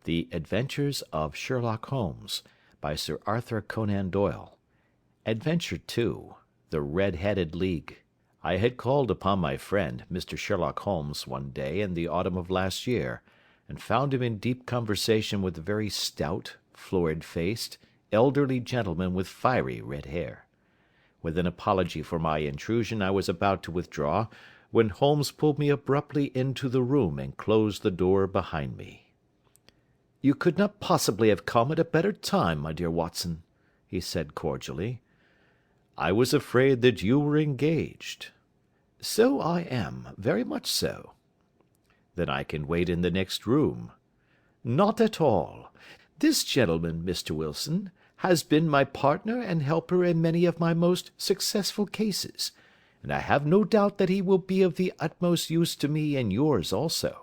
The Adventures of Sherlock Holmes, by Sir Arthur Conan Doyle. Adventure 2. The Red-Headed League. I had called upon my friend, Mr. Sherlock Holmes, one day in the autumn of last year, and found him in deep conversation with a very stout, florid-faced, elderly gentleman with fiery red hair. With an apology for my intrusion I was about to withdraw, when Holmes pulled me abruptly into the room and closed the door behind me. "You could not possibly have come at a better time, my dear Watson," he said cordially. "I was afraid that you were engaged." "So I am, very much so." "Then I can wait in the next room." "Not at all. This gentleman, Mr. Wilson, has been my partner and helper in many of my most successful cases, and I have no doubt that he will be of the utmost use to me and yours also."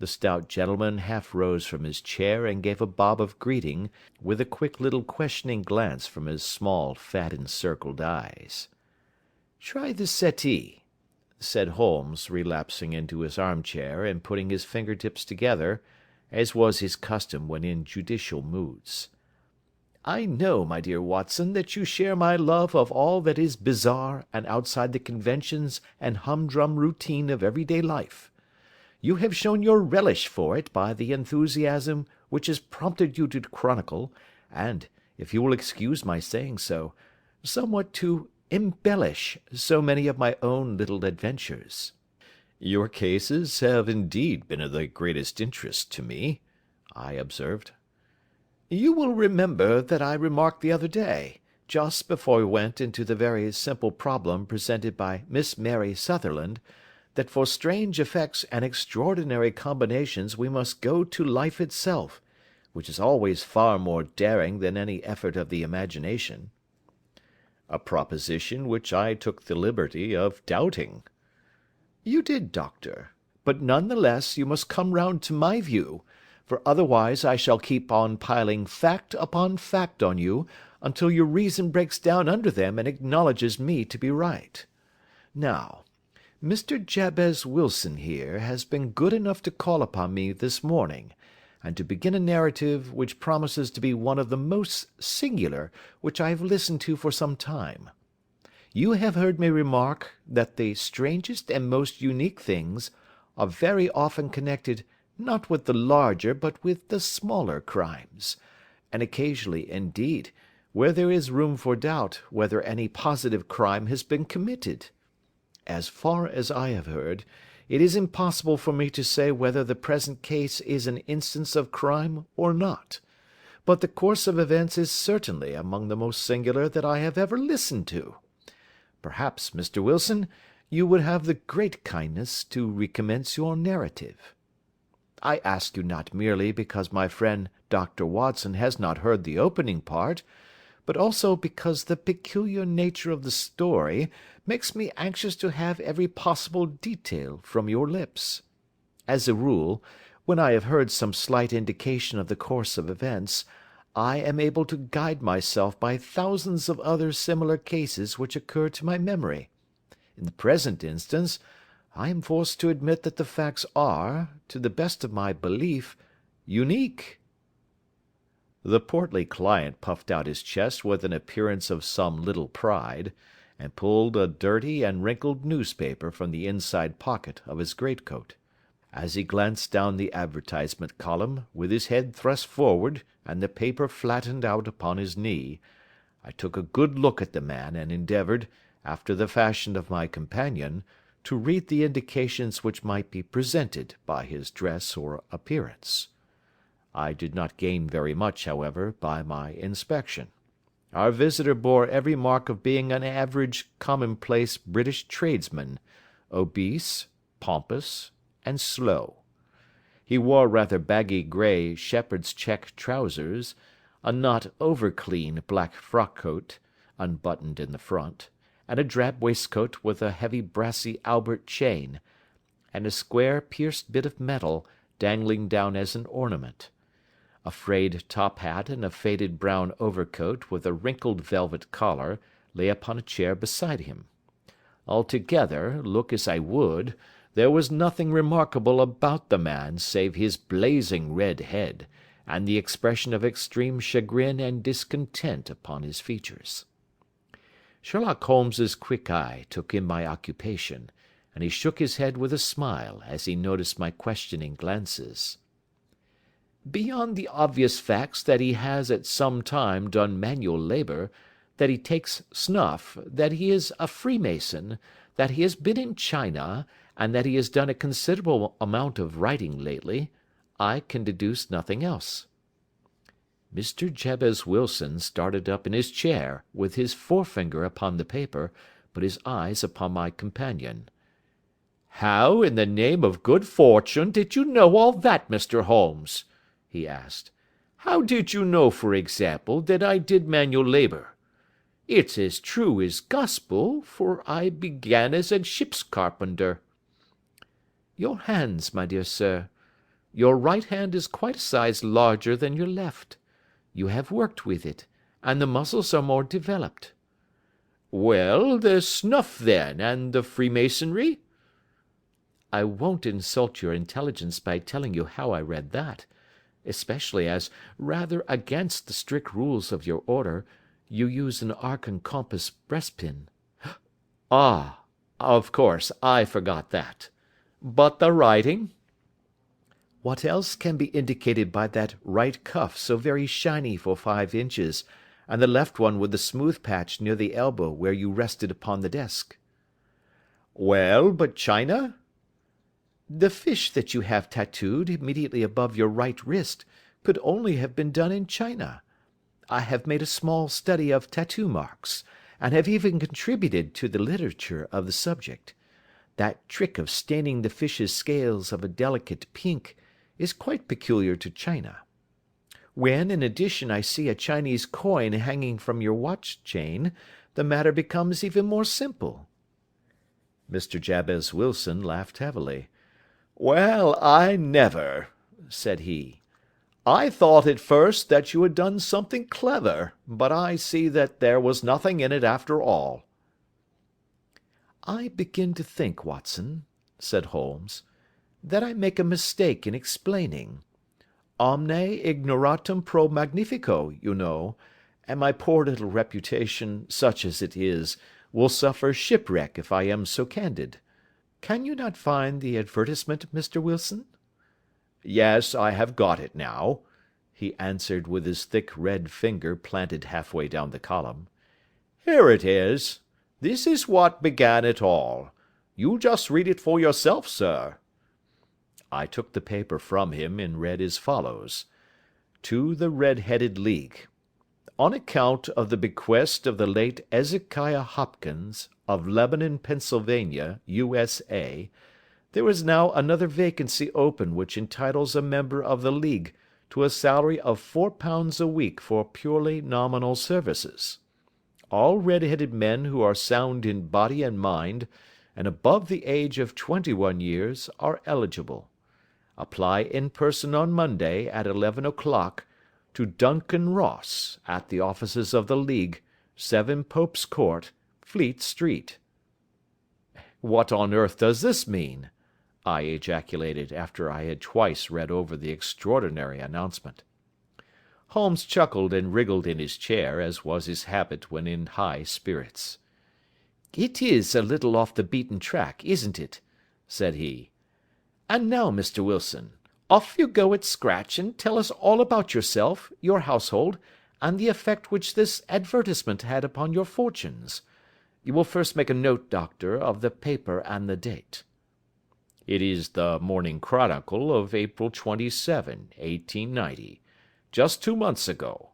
The stout gentleman half rose from his chair and gave a bob of greeting, with a quick little questioning glance from his small, fat encircled eyes. "Try the settee," said Holmes, relapsing into his armchair and putting his fingertips together, as was his custom when in judicial moods. "I know, my dear Watson, that you share my love of all that is bizarre and outside the conventions and humdrum routine of everyday life. You have shown your relish for it by the enthusiasm which has prompted you to chronicle, and, if you will excuse my saying so, somewhat to embellish so many of my own little adventures." "Your cases have indeed been of the greatest interest to me," I observed. "You will remember that I remarked the other day, just before we went into the very simple problem presented by Miss Mary Sutherland, that for strange effects and extraordinary combinations we must go to life itself, which is always far more daring than any effort of the imagination." "A proposition which I took the liberty of doubting." "You did, Doctor, but none the less you must come round to my view, for otherwise I shall keep on piling fact upon fact on you until your reason breaks down under them and acknowledges me to be right. Now, Mr. Jabez Wilson here has been good enough to call upon me this morning, and to begin a narrative which promises to be one of the most singular which I have listened to for some time. You have heard me remark that the strangest and most unique things are very often connected not with the larger but with the smaller crimes, and occasionally, indeed, where there is room for doubt whether any positive crime has been committed. As far as I have heard, it is impossible for me to say whether the present case is an instance of crime or not, but the course of events is certainly among the most singular that I have ever listened to. Perhaps, Mr. Wilson, you would have the great kindness to recommence your narrative. I ask you not merely because my friend Dr. Watson has not heard the opening part, but also because the peculiar nature of the story makes me anxious to have every possible detail from your lips. As a rule, when I have heard some slight indication of the course of events, I am able to guide myself by thousands of other similar cases which occur to my memory. In the present instance, I am forced to admit that the facts are, to the best of my belief, unique." The portly client puffed out his chest with an appearance of some little pride, and pulled a dirty and wrinkled newspaper from the inside pocket of his greatcoat. As he glanced down the advertisement column, with his head thrust forward and the paper flattened out upon his knee, I took a good look at the man and endeavoured, after the fashion of my companion, to read the indications which might be presented by his dress or appearance. I did not gain very much, however, by my inspection. Our visitor bore every mark of being an average commonplace British tradesman, obese, pompous, and slow. He wore rather baggy grey shepherd's check trousers, a not over-clean black frock-coat, unbuttoned in the front, and a drab waistcoat with a heavy brassy Albert chain, and a square pierced bit of metal dangling down as an ornament. A frayed top hat and a faded brown overcoat with a wrinkled velvet collar lay upon a chair beside him. Altogether, look as I would, There was nothing remarkable about the man save his blazing red head, and the expression of extreme chagrin and discontent upon his features. Sherlock Holmes's quick eye took in my occupation, and he shook his head with a smile as he noticed my questioning glances. Beyond the obvious facts that he has at some time done manual labour, that he takes snuff, that he is a Freemason, that he has been in China, and that he has done a considerable amount of writing lately, I can deduce nothing else." Mr. Jabez Wilson started up in his chair, with his forefinger upon the paper, but his eyes upon my companion. "How, in the name of good fortune, did you know all that, Mr. Holmes?" he asked. "How did you know, for example, that I did manual labour? It's as true as gospel, for I began as a ship's carpenter." "Your hands, my dear sir. Your right hand is quite a size larger than your left. You have worked with it, and the muscles are more developed." "Well, the snuff, then, and the Freemasonry?" "I won't insult your intelligence by telling you how I read that, especially as, rather against the strict rules of your order, you use an arc and compass breastpin." "Ah, of course, I forgot that. But the writing?" "What else can be indicated by that right cuff so very shiny for 5 inches, and the left one with the smooth patch near the elbow where you rested upon the desk?" "Well, but China?" "The fish that you have tattooed immediately above your right wrist could only have been done in China. I have made a small study of tattoo marks, and have even contributed to the literature of the subject. That trick of staining the fish's scales of a delicate pink is quite peculiar to China. When, in addition, I see a Chinese coin hanging from your watch chain, the matter becomes even more simple." Mr. Jabez Wilson laughed heavily. "Well, I never," said he. "I thought at first that you had done something clever, but I see that there was nothing in it after all." "I begin to think, Watson," said Holmes, "that I make a mistake in explaining. Omne ignoratum pro magnifico, you know, and my poor little reputation, such as it is, will suffer shipwreck if I am so candid. Can you not find the advertisement, Mr. Wilson?" "Yes, I have got it now," he answered with his thick red finger planted halfway down the column. "Here it is. This is what began it all. You just read it for yourself, sir." I took the paper from him and read as follows: "To the Red-Headed League. On account of the bequest of the late Ezekiah Hopkins, of Lebanon, Pennsylvania, U.S.A., there is now another vacancy open which entitles a member of the League to a salary of £4 a week for purely nominal services. All red-headed men who are sound in body and mind, and above the age of 21 years, are eligible. Apply in person on Monday at 11 o'clock to Duncan Ross, at the offices of the League, 7 Pope's Court, Fleet Street." "What on earth does this mean?" I ejaculated, after I had twice read over the extraordinary announcement. Holmes chuckled and wriggled in his chair, as was his habit when in high spirits. "It is a little off the beaten track, isn't it?" said he. "And now, Mr. Wilson, off you go at scratch and tell us all about yourself, your household, and the effect which this advertisement had upon your fortunes. You will first make a note, Doctor, of the paper and the date." "It is the Morning Chronicle of April 27, 1890, just 2 months ago."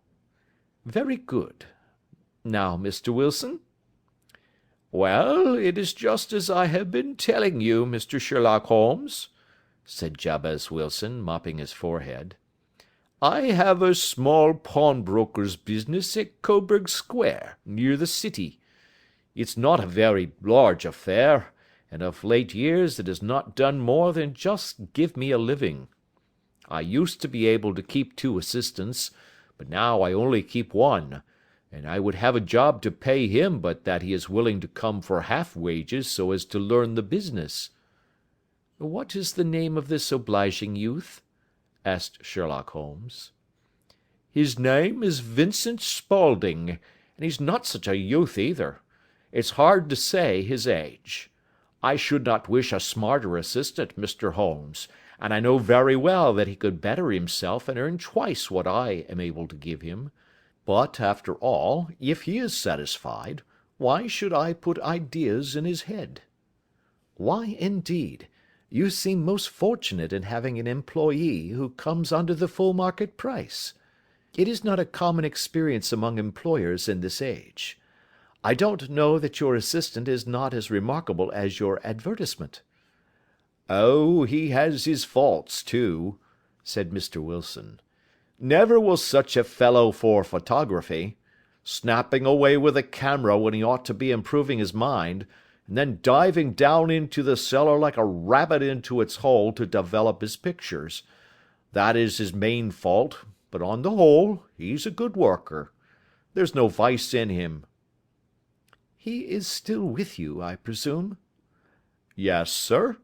"Very good. Now, Mr. Wilson?" "Well, it is just as I have been telling you, Mr. Sherlock Holmes," said Jabez Wilson, mopping his forehead. "I have a small pawnbroker's business at Coburg Square, near the city. It's not a very large affair, and of late years it has not done more than just give me a living. I used to be able to keep 2 assistants, but now I only keep 1, and I would have a job to pay him but that he is willing to come for half wages so as to learn the business." "What is the name of this obliging youth?" asked Sherlock Holmes. "His name is Vincent Spaulding, and he's not such a youth either. It's hard to say his age. I should not wish a smarter assistant, Mr. Holmes, and I know very well that he could better himself and earn twice what I am able to give him. But, after all, if he is satisfied, why should I put ideas in his head?" "Why, indeed? You seem most fortunate in having an employee who comes under the full market price. It is not a common experience among employers in this age. I don't know that your assistant is not as remarkable as your advertisement." "Oh, he has his faults, too," said Mr. Wilson. "Never was such a fellow for photography. Snapping away with a camera when he ought to be improving his mind, and then diving down into the cellar like a rabbit into its hole to develop his pictures. That is his main fault, but on the whole he's a good worker. There's no vice in him." "He is still with you, I presume?" "Yes, sir.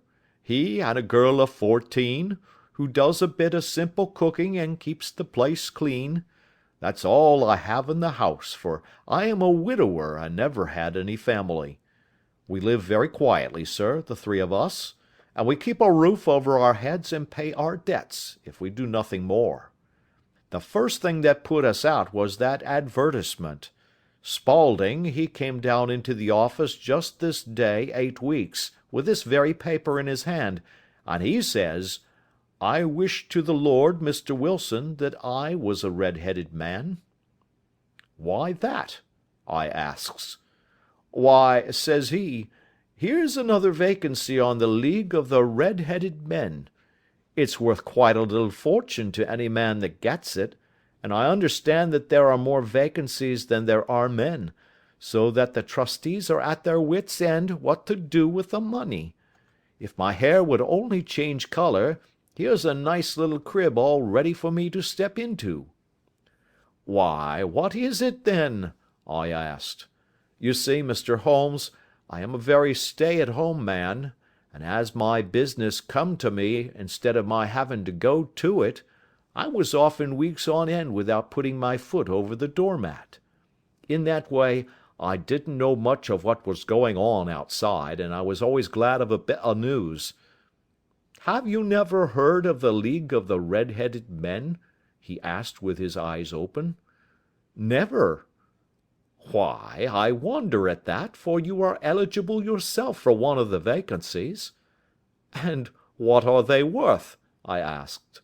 He and a girl of 14, who does a bit of simple cooking and keeps the place clean. That's all I have in the house, for I am a widower and never had any family. We live very quietly, sir, the three of us, and we keep a roof over our heads and pay our debts, if we do nothing more. The first thing that put us out was that advertisement. Spaulding, he came down into the office just this day 8 weeks, with this very paper in his hand, and he says, 'I wish to the Lord, Mr. Wilson, that I was a red-headed man.' 'Why that?' I asks. 'Why,' says he, 'here's another vacancy on the League of the Red-headed Men. It's worth quite a little fortune to any man that gets it, and I understand that there are more vacancies than there are men, so that the trustees are at their wits' end what to do with the money. If my hair would only change colour, here's a nice little crib all ready for me to step into.' 'Why, what is it, then?' I asked. You see, Mr. Holmes, I am a very stay-at-home man, and as my business come to me instead of my having to go to it, I was often weeks on end without putting my foot over the doormat. In that way, I didn't know much of what was going on outside, and I was always glad of a bit of news. Have you never heard of the League of the Red-headed Men?' he asked with his eyes open. 'Never.' 'Why, I wonder at that, for you are eligible yourself for one of the vacancies.' 'And what are they worth?' I asked.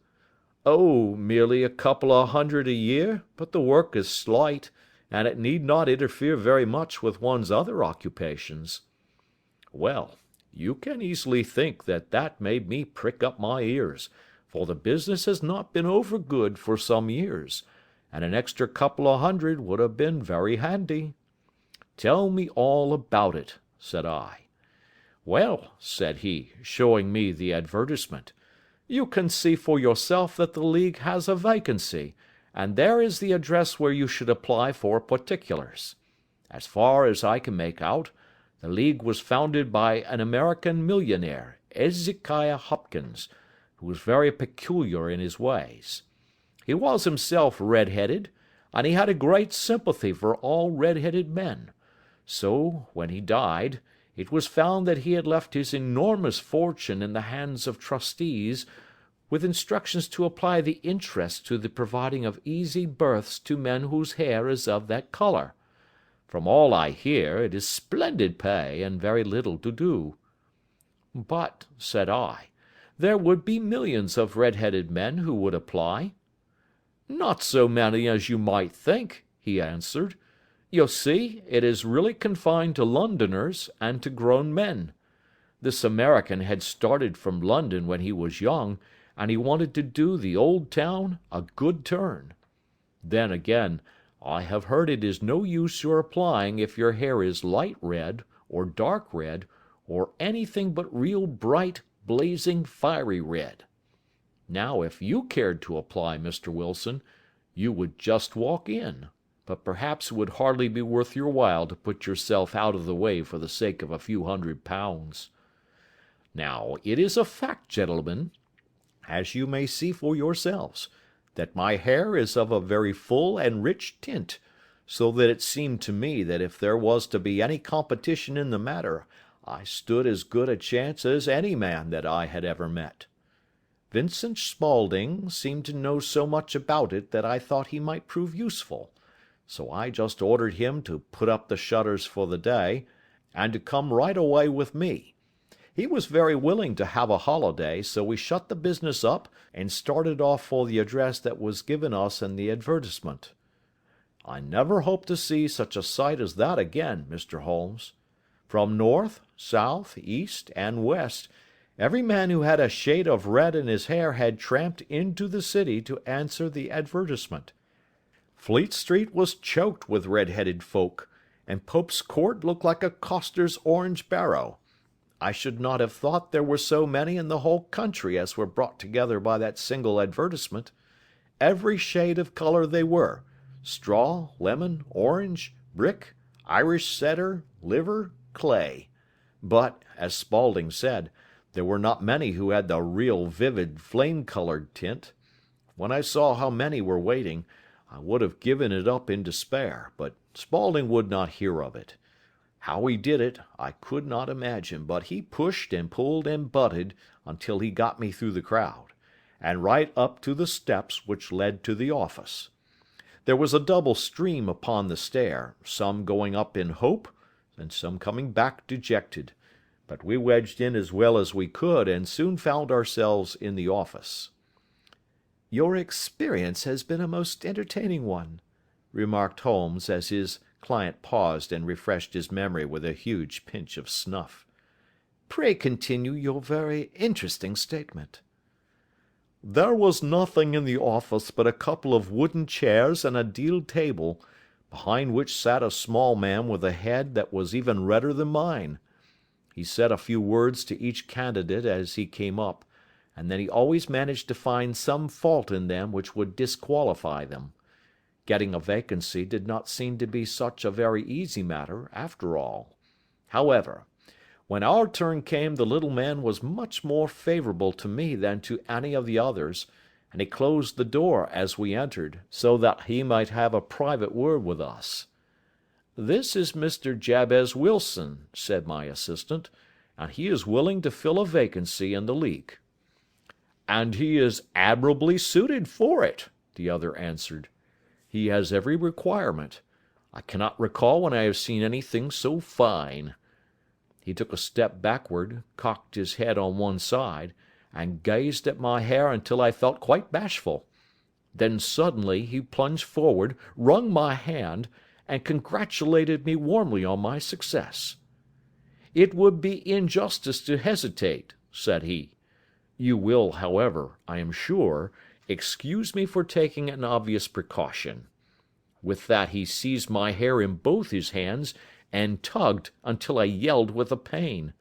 'Oh, merely a couple of hundred a year, but the work is slight, and it need not interfere very much with one's other occupations.' Well, you can easily think that that made me prick up my ears, for the business has not been over good for some years, and an extra couple of hundred would have been very handy. 'Tell me all about it,' said I. 'Well,' said he, showing me the advertisement, 'you can see for yourself that the League has a vacancy, and there is the address where you should apply for particulars. As far as I can make out, the League was founded by an American millionaire, Ezekiah Hopkins, who was very peculiar in his ways. He was himself red-headed, and he had a great sympathy for all red-headed men. So, when he died, it was found that he had left his enormous fortune in the hands of trustees, with instructions to apply the interest to the providing of easy berths to men whose hair is of that colour. From all I hear, it is splendid pay, and very little to do.' 'But,' said I, 'there would be millions of red-headed men who would apply.' 'Not so many as you might think,' he answered. 'You see, it is really confined to Londoners, and to grown men. This American had started from London when he was young, and he wanted to do the old town a good turn. Then, again, I have heard it is no use your applying if your hair is light red, or dark red, or anything but real bright, blazing, fiery red. Now, if you cared to apply, Mr. Wilson, you would just walk in, but perhaps it would hardly be worth your while to put yourself out of the way for the sake of a few £100. Now, it is a fact, gentlemen, as you may see for yourselves, that my hair is of a very full and rich tint, so that it seemed to me that if there was to be any competition in the matter, I stood as good a chance as any man that I had ever met. Vincent Spaulding seemed to know so much about it that I thought he might prove useful, so I just ordered him to put up the shutters for the day, and to come right away with me. He was very willing to have a holiday, so we shut the business up and started off for the address that was given us in the advertisement. I never hope to see such a sight as that again, Mr. Holmes. From north, south, east, and west, every man who had a shade of red in his hair had tramped into the city to answer the advertisement. Fleet Street was choked with red-headed folk, and Pope's Court looked like a coster's orange barrow. I should not have thought there were so many in the whole country as were brought together by that single advertisement. Every shade of colour they were, straw, lemon, orange, brick, Irish setter, liver, clay. But, as Spaulding said, there were not many who had the real vivid flame-coloured tint. When I saw how many were waiting, I would have given it up in despair, but Spaulding would not hear of it. How he did it, I could not imagine, but he pushed and pulled and butted until he got me through the crowd, and right up to the steps which led to the office. There was a double stream upon the stair, some going up in hope, and some coming back dejected, but we wedged in as well as we could, and soon found ourselves in the office. "Your experience has been a most entertaining one," remarked Holmes, as his client paused and refreshed his memory with a huge pinch of snuff. "Pray continue your very interesting statement." There was nothing in the office but a couple of wooden chairs and a deal table, behind which sat a small man with a head that was even redder than mine. He said a few words to each candidate as he came up, and then he always managed to find some fault in them which would disqualify them. Getting a vacancy did not seem to be such a very easy matter, after all. However, when our turn came, the little man was much more favourable to me than to any of the others, and he closed the door as we entered, so that he might have a private word with us. "This is Mr. Jabez Wilson," said my assistant, "and he is willing to fill a vacancy in the League." "And he is admirably suited for it," the other answered. "He has every requirement. I cannot recall when I have seen anything so fine." He took a step backward, cocked his head on one side, and gazed at my hair until I felt quite bashful. Then suddenly he plunged forward, wrung my hand, and congratulated me warmly on my success. "It would be injustice to hesitate," said he. "You will, however, I am sure, excuse me for taking an obvious precaution." With that he seized my hair in both his hands and tugged until I yelled with the pain.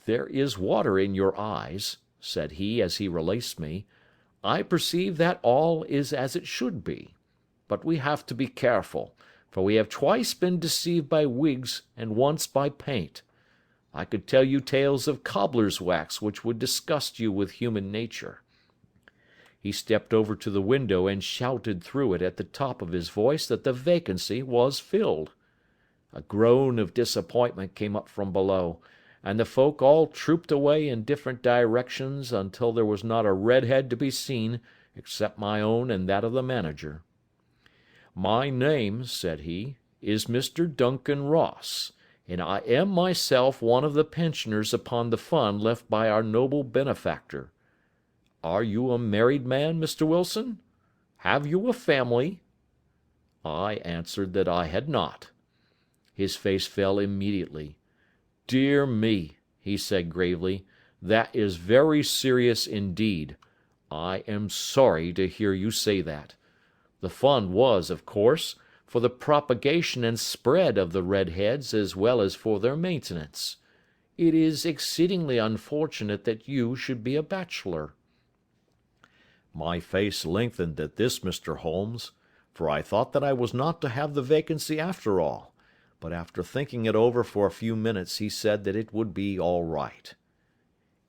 "There is water in your eyes," said he as he released me. "I perceive that all is as it should be. But we have to be careful, for we have twice been deceived by wigs and once by paint. I could tell you tales of cobbler's wax which would disgust you with human nature." He stepped over to the window and shouted through it at the top of his voice that the vacancy was filled. A groan of disappointment came up from below, and the folk all trooped away in different directions until there was not a red-head to be seen except my own and that of the manager. "My name," said he, "is Mr. Duncan Ross, and I am myself one of the pensioners upon the fund left by our noble benefactor. Are you a married man, Mr. Wilson? Have you a family?" I answered that I had not. His face fell immediately. "Dear me," he said gravely, "that is very serious indeed. I am sorry to hear you say that. The fund was, of course, for the propagation and spread of the red-heads as well as for their maintenance. It is exceedingly unfortunate that you should be a bachelor." My face lengthened at this, Mr. Holmes, for I thought that I was not to have the vacancy after all, but after thinking it over for a few minutes he said that it would be all right.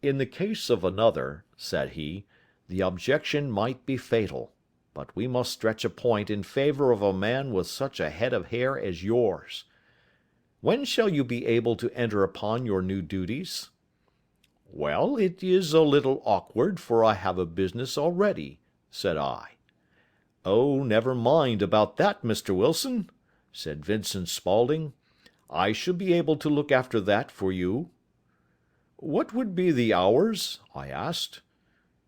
"In the case of another," said he, "the objection might be fatal, but we must stretch a point in favor of a man with such a head of hair as yours. When shall you be able to enter upon your new duties?" "Well, it is a little awkward, for I have a business already," said I. "Oh, never mind about that, Mr. Wilson," said Vincent Spaulding. "I shall be able to look after that for you." "What would be the hours?" I asked.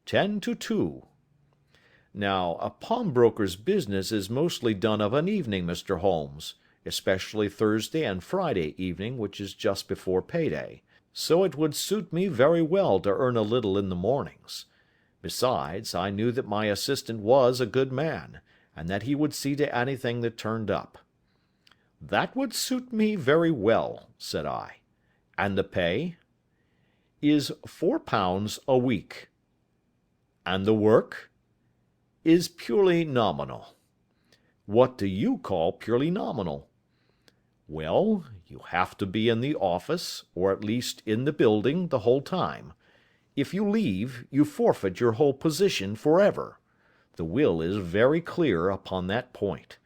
10 to 2. Now, a pawnbroker's business is mostly done of an evening, Mr. Holmes, especially Thursday and Friday evening, which is just before payday, so it would suit me very well to earn a little in the mornings. Besides, I knew that my assistant was a good man, and that he would see to anything that turned up. "That would suit me very well," said I. "And the pay?" "Is £4 a week." "And the work?" "Is purely nominal." "What do you call purely nominal?" "Well, you have to be in the office, or at least in the building, the whole time. If you leave, you forfeit your whole position forever. The will is very clear upon that point.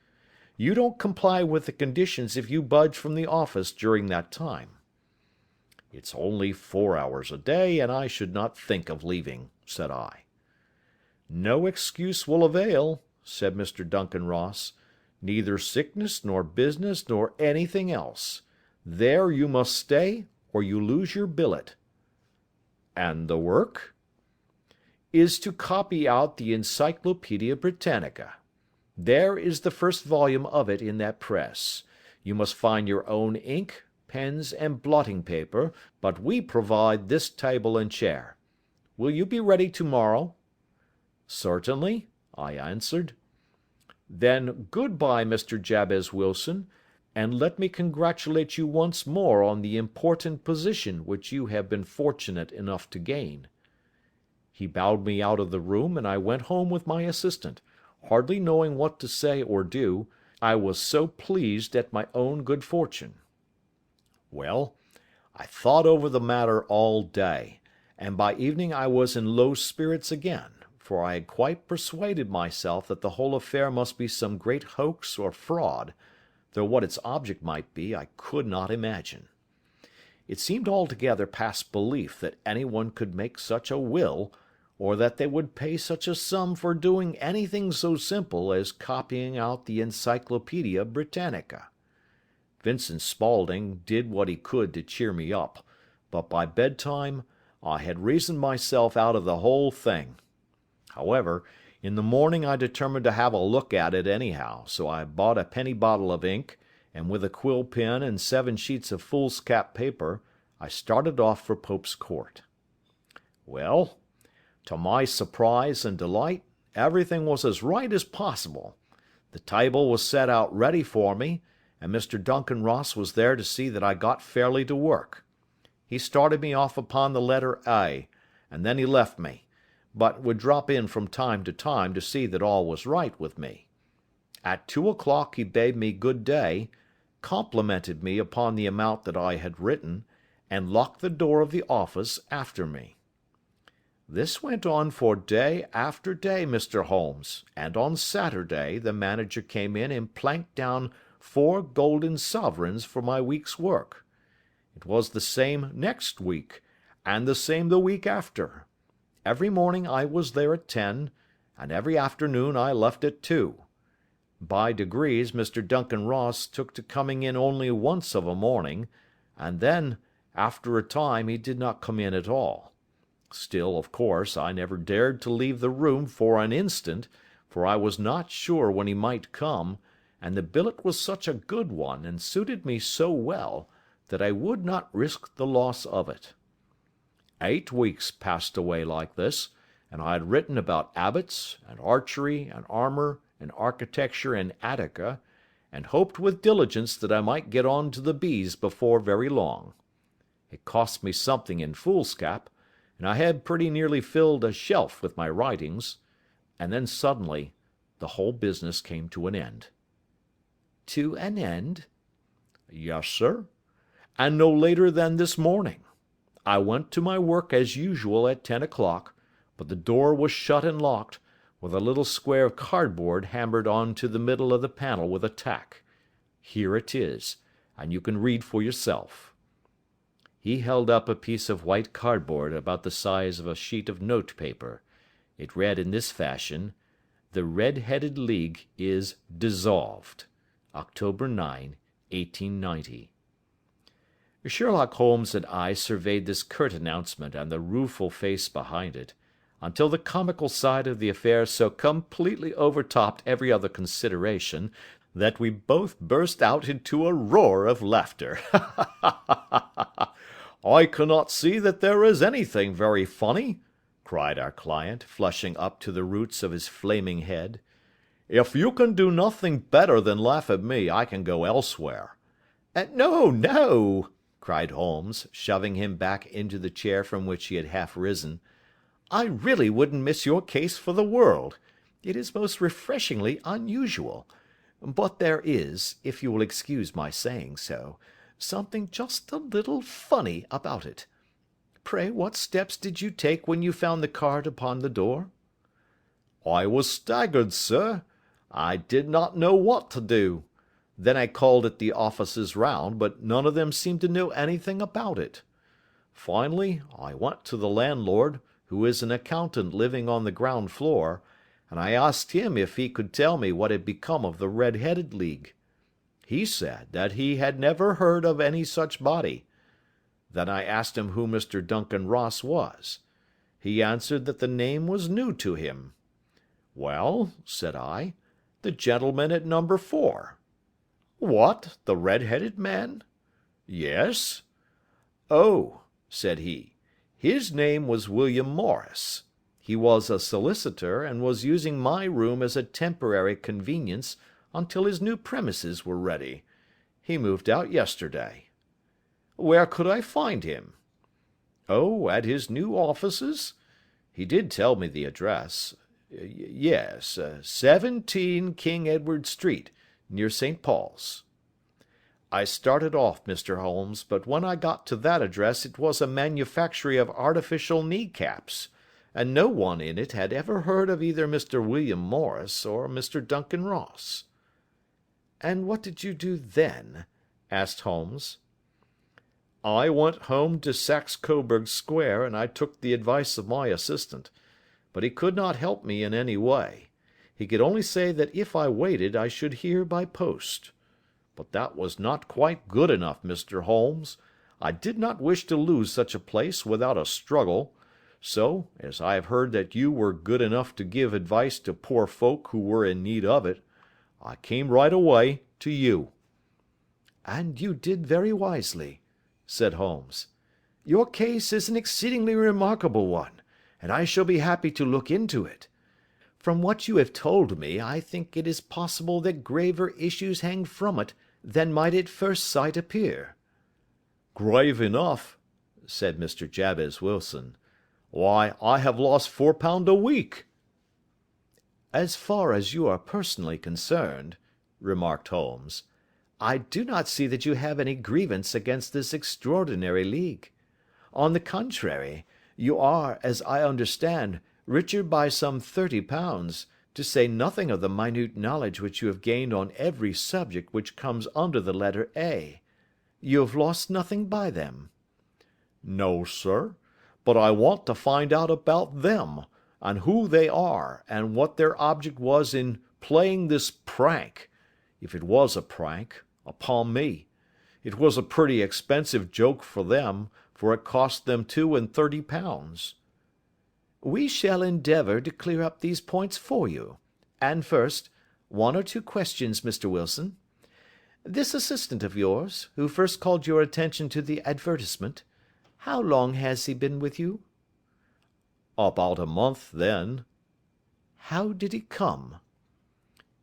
You don't comply with the conditions if you budge from the office during that time." "It's only 4 hours a day, and I should not think of leaving," said I. "No excuse will avail," said Mr. Duncan Ross. "Neither sickness nor business nor anything else. There you must stay, or you lose your billet." "And the work?" "Is to copy out the Encyclopedia Brittanica. There is the first volume of it in that press. You must find your own ink, pens, and blotting paper, but we provide this table and chair. Will you be ready tomorrow?" "Certainly," I answered. "Then good-bye, Mr. Jabez Wilson, and let me congratulate you once more on the important position which you have been fortunate enough to gain." He bowed me out of the room, and I went home with my assistant, hardly knowing what to say or do, I was so pleased at my own good fortune. Well, I thought over the matter all day, and by evening I was in low spirits again, for I had quite persuaded myself that the whole affair must be some great hoax or fraud, though what its object might be I could not imagine. It seemed altogether past belief that anyone could make such a will, or that they would pay such a sum for doing anything so simple as copying out the Encyclopedia Brittanica. Vincent Spaulding did what he could to cheer me up, but by bedtime I had reasoned myself out of the whole thing. However, in the morning I determined to have a look at it anyhow, so I bought a penny bottle of ink, and with a quill pen and 7 sheets of foolscap paper, I started off for Pope's Court. Well, to my surprise and delight, everything was as right as possible. The table was set out ready for me, and Mr. Duncan Ross was there to see that I got fairly to work. He started me off upon the letter A, and then he left me, but would drop in from time to time to see that all was right with me. At 2 o'clock he bade me good day, complimented me upon the amount that I had written, and locked the door of the office after me. This went on for day after day, Mr. Holmes, and on Saturday the manager came in and planked down 4 golden sovereigns for my week's work. It was the same next week, and the same the week after. Every morning I was there at 10, and every afternoon I left at 2. By degrees Mr. Duncan Ross took to coming in only once of a morning, and then, after a time, he did not come in at all. Still, of course, I never dared to leave the room for an instant, for I was not sure when he might come, and the billet was such a good one, and suited me so well, that I would not risk the loss of it. 8 weeks passed away like this, and I had written about abbots, and archery, and armor, and architecture in Attica, and hoped with diligence that I might get on to the bees before very long. It cost me something in foolscap, and I had pretty nearly filled a shelf with my writings, and then suddenly the whole business came to an end. "To an end?" "Yes, sir, and no later than this morning. I went to my work as usual at 10 o'clock, but the door was shut and locked, with a little square of cardboard hammered on to the middle of the panel with a tack. Here it is, and you can read for yourself." He held up a piece of white cardboard about the size of a sheet of note paper. It read in this fashion: "The Red-Headed League is dissolved. October 9, 1890. Sherlock Holmes and I surveyed this curt announcement and the rueful face behind it, until the comical side of the affair so completely overtopped every other consideration that we both burst out into a roar of laughter. "I cannot see that there is anything very funny," cried our client, flushing up to the roots of his flaming head. "If you can do nothing better than laugh at me, I can go elsewhere." "No, no," cried Holmes, shoving him back into the chair from which he had half risen. "I really wouldn't miss your case for the world. It is most refreshingly unusual. But there is, if you will excuse my saying so, something just a little funny about it. Pray, what steps did you take when you found the card upon the door?" "I was staggered, sir. I did not know what to do. Then I called at the offices round, but none of them seemed to know anything about it. Finally, I went to the landlord, who is an accountant living on the ground floor, and I asked him if he could tell me what had become of the Red-Headed League. He said that he had never heard of any such body. Then I asked him who Mr. Duncan Ross was. He answered that the name was new to him. 'Well,' said I, 'the gentleman at number 4. "'What, the red-headed man?' "'Yes.' "'Oh,' said he, 'his name was William Morris. He was a solicitor, and was using my room as a temporary convenience until his new premises were ready. He moved out yesterday.' "'Where could I find him?' "'Oh, at his new offices? He did tell me the address. Yes, 17 King Edward Street, near St. Paul's.' I started off, Mr. Holmes, but when I got to that address it was a manufactory of artificial knee-caps, and no one in it had ever heard of either Mr. William Morris or Mr. Duncan Ross." "And what did you do then?" asked Holmes. "I went home to Saxe Coburg Square, and I took the advice of my assistant, but he could not help me in any way. He could only say that if I waited I should hear by post. But that was not quite good enough, Mr. Holmes. I did not wish to lose such a place without a struggle, so, as I have heard that you were good enough to give advice to poor folk who were in need of it, I came right away to you." "And you did very wisely," said Holmes. "Your case is an exceedingly remarkable one, and I shall be happy to look into it. From what you have told me, I think it is possible that graver issues hang from it than might at first sight appear." "Grave enough," said Mr. Jabez Wilson. "Why, I have lost £4 a week." "As far as you are personally concerned," remarked Holmes, "I do not see that you have any grievance against this extraordinary league. On the contrary, you are, as I understand, richer by some £30, to say nothing of the minute knowledge which you have gained on every subject which comes under the letter A. You have lost nothing by them." "No, sir, but I want to find out about them, and who they are, and what their object was in playing this prank, if it was a prank, upon me. It was a pretty expensive joke for them, for it cost them £32. "We shall endeavour to clear up these points for you. And first, one or two questions, Mr. Wilson. This assistant of yours, who first called your attention to the advertisement, how long has he been with you?" "About a month, then." "How did he come?"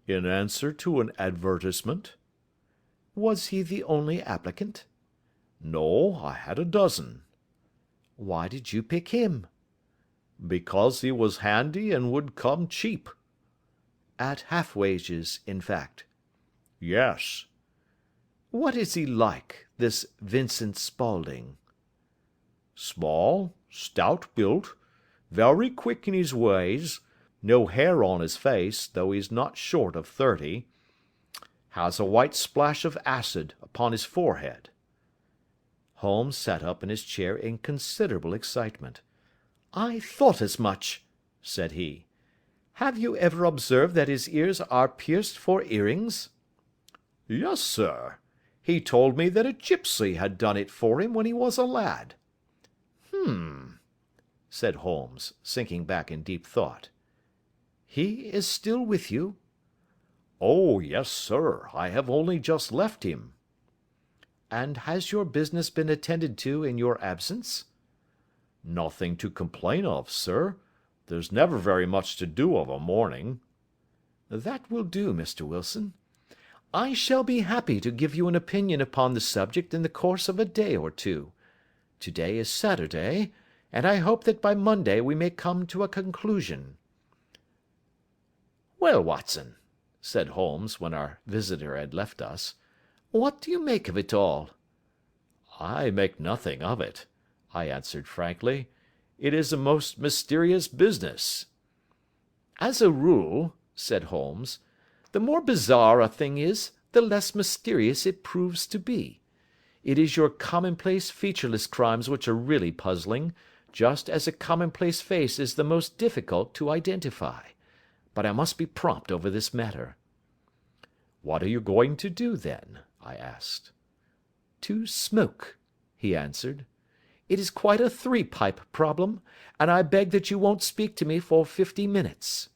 "In answer to an advertisement." "Was he the only applicant?" "No, I had a dozen." "Why did you pick him?" "Because he was handy and would come cheap." "At half wages, in fact?" "Yes." "What is he like, this Vincent Spaulding?" Small, stout built, very quick in his ways, no hair on his face, though he's not short of 30. Has a white splash of acid upon his forehead." Holmes sat up in his chair in considerable excitement. "I thought as much," said he. "Have you ever observed that his ears are pierced for earrings?" "Yes, sir. He told me that a gipsy had done it for him when he was a lad." Said Holmes, sinking back in deep thought. "He is still with you?" "Oh, yes, sir. I have only just left him." "And has your business been attended to in your absence?" "Nothing to complain of, sir. There's never very much to do of a morning." "That will do, Mr. Wilson. I shall be happy to give you an opinion upon the subject in the course of a day or two. To-day is Saturday, and I hope that by Monday we may come to a conclusion." "Well, Watson," said Holmes, when our visitor had left us, "what do you make of it all?" "I make nothing of it," I answered frankly. "It is a most mysterious business." "As a rule," said Holmes, "the more bizarre a thing is, the less mysterious it proves to be. It is your commonplace featureless crimes which are really puzzling, just as a commonplace face is the most difficult to identify. But I must be prompt over this matter." "What are you going to do, then?" I asked. "To smoke," he answered. "It is quite a three-pipe problem, and I beg that you won't speak to me for 50 minutes."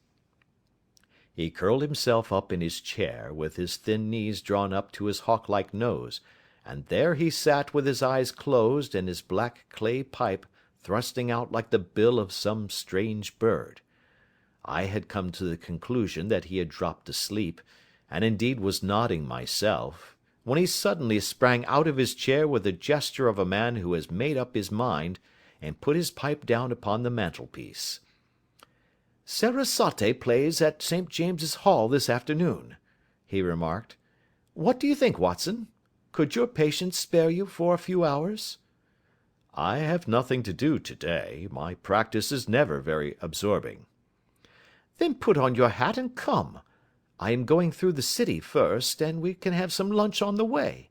He curled himself up in his chair, with his thin knees drawn up to his hawk-like nose, and there he sat with his eyes closed and his black clay pipe thrusting out like the bill of some strange bird. I had come to the conclusion that he had dropped asleep, and indeed was nodding myself, when he suddenly sprang out of his chair with the gesture of a man who has made up his mind, and put his pipe down upon the mantelpiece. "Sarasate plays at St. James's Hall this afternoon," he remarked. "What do you think, Watson? Could your patient spare you for a few hours?" "I have nothing to do to-day. My practice is never very absorbing." "Then put on your hat and come. I am going through the city first, and we can have some lunch on the way.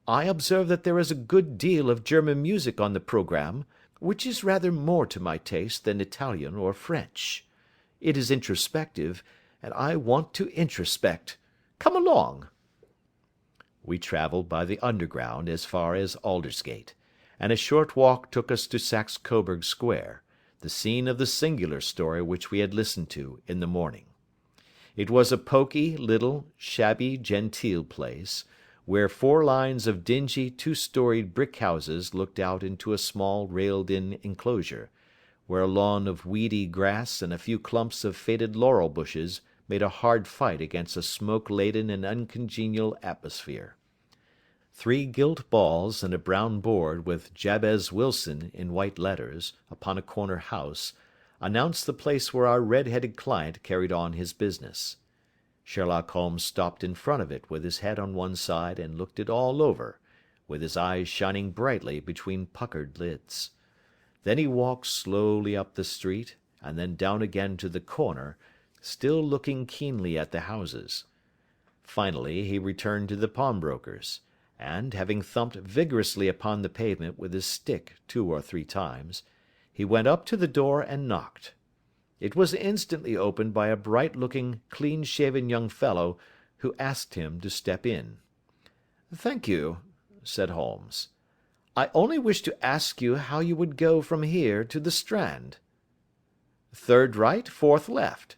I observe that there is a good deal of German music on the programme, which is rather more to my taste than Italian or French. It is introspective, and I want to introspect. Come along." We travelled by the Underground as far as Aldersgate, and a short walk took us to Saxe Coburg Square, the scene of the singular story which we had listened to in the morning. It was a poky, little, shabby genteel place, where 4 lines of dingy 2-storied brick houses looked out into a small railed-in enclosure, where a lawn of weedy grass and a few clumps of faded laurel bushes made a hard fight against a smoke-laden and uncongenial atmosphere. 3 gilt balls and a brown board with Jabez Wilson in white letters upon a corner house announced the place where our red-headed client carried on his business. Sherlock Holmes stopped in front of it with his head on one side and looked it all over, with his eyes shining brightly between puckered lids. Then he walked slowly up the street, and then down again to the corner, still looking keenly at the houses. Finally he returned to the pawnbroker's, and, having thumped vigorously upon the pavement with his stick 2 or 3 times, he went up to the door and knocked. It was instantly opened by a bright-looking, clean-shaven young fellow, who asked him to step in. "Thank you," said Holmes. "I only wished to ask you how you would go from here to the Strand." "Third right, fourth left,"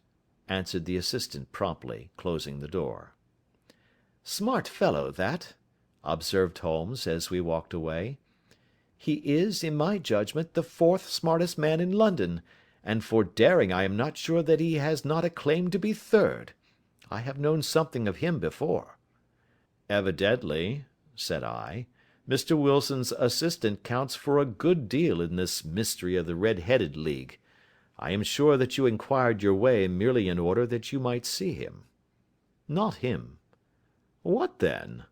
answered the assistant promptly, closing the door. "Smart fellow, that," observed Holmes, as we walked away. "He is, in my judgment, the 4th smartest man in London, and for daring I am not sure that he has not a claim to be 3rd. I have known something of him before." "Evidently," said I, "Mr. Wilson's assistant counts for a good deal in this mystery of the Red-Headed League. I am sure that you inquired your way merely in order that you might see him." "Not him." "What then?"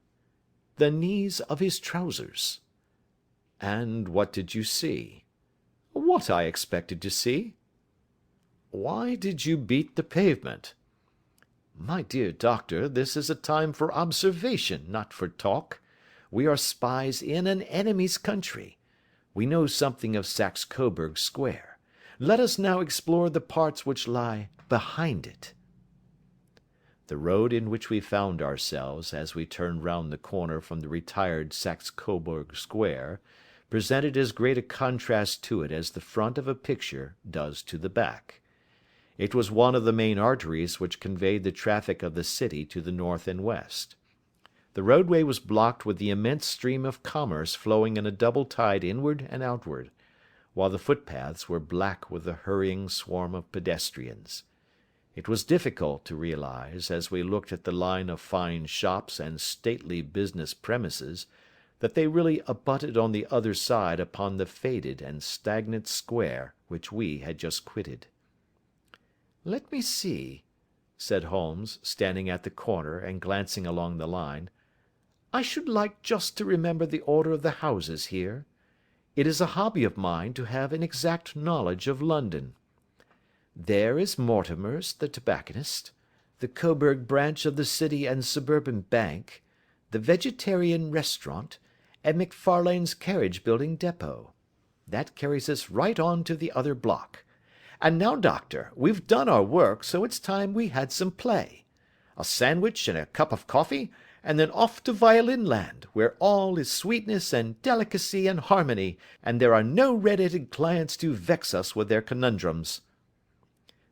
"The knees of his trousers." "And what did you see?" "What I expected to see." "Why did you beat the pavement?" "My dear doctor, this is a time for observation, not for talk. We are spies in an enemy's country. We know something of Saxe Coburg Square. Let us now explore the parts which lie behind it." The road in which we found ourselves, as we turned round the corner from the retired Saxe Coburg Square, presented as great a contrast to it as the front of a picture does to the back. It was one of the main arteries which conveyed the traffic of the city to the north and west. The roadway was blocked with the immense stream of commerce flowing in a double tide inward and outward, while the footpaths were black with the hurrying swarm of pedestrians. It was difficult to realize, as we looked at the line of fine shops and stately business premises, that they really abutted on the other side upon the faded and stagnant square which we had just quitted. "Let me see," said Holmes, standing at the corner and glancing along the line. "I should like just to remember the order of the houses here. It is a hobby of mine to have an exact knowledge of London. There is Mortimer's, the tobacconist, the Coburg branch of the City and Suburban Bank, the Vegetarian Restaurant, and McFarlane's carriage building depot. That carries us right on to the other block. And now, doctor, we've done our work, so it's time we had some play. A sandwich and a cup of coffee, and then off to Violin Land, where all is sweetness and delicacy and harmony, and there are no red-headed clients to vex us with their conundrums."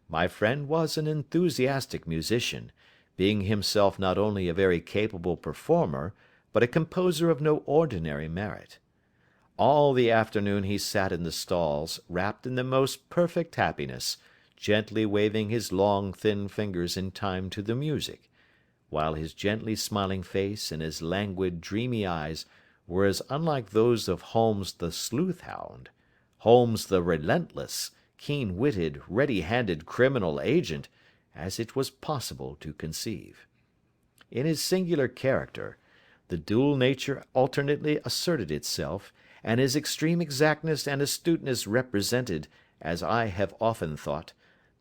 My friend was an enthusiastic musician, being himself not only a very capable performer, but a composer of no ordinary merit. All the afternoon he sat in the stalls, wrapped in the most perfect happiness, gently waving his long thin fingers in time to the music, while his gently smiling face and his languid dreamy eyes were as unlike those of Holmes the sleuth-hound, Holmes the relentless, keen-witted, ready-handed criminal agent, as it was possible to conceive. In his singular character, the dual nature alternately asserted itself, and his extreme exactness and astuteness represented, as I have often thought,